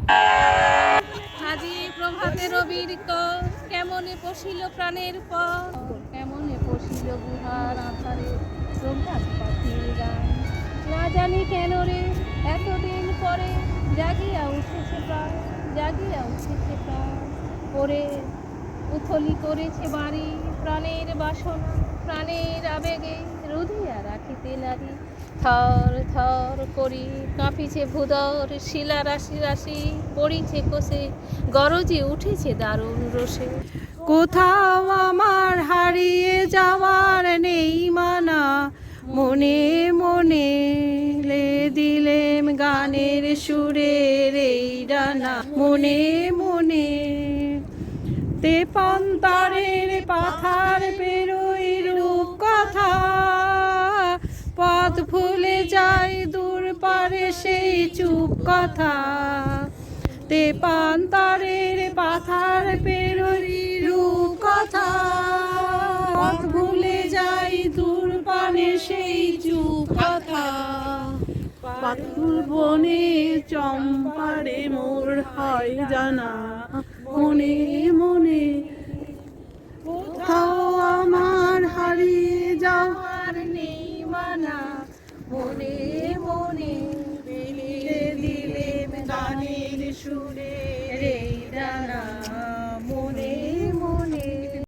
আজি প্রভাতে রবির কর কেমনে পশিল প্রাণের পর কেমনে পশিল গুহার আধারে প্রভাত পাখির গান না জানি কেন রে এতদিন পরে জাগিয়া উঠেছে প্রাণ জাগিয়া উঠেছে প্রাণ পরে উথলি করেছে বাড়ি প্রাণের বাসনা প্রাণের আবেগে রুধিয়া রাখিতে নারী থর থর করি কাঁপিছে ভূদর শিলা রাশি রাশি পড়িছে কোষে গরজে উঠেছে দারুণ রোষে কোথাও আমার হারিয়ে যাওয়ার নেই মানা মনে মনে লে দিলেম গানের সুরের এই ডানা মনে মনে তেপান্তরের পাথার পেরোই রূপ কথা পথ ভুলে যাই দূর পারে সেই চুপ কথা তেপান্তরের পাথার পেরোই রূপ কথা পথ ভুলে যাই দূর পারে সেই চুপ কথা পাথুর বনে চম্পারে মোর হয় জানা মনে মনে কোথাও আমার হারিয়ে যাওয়ার নেই মানা মনে মনে দিলে গানের সুরে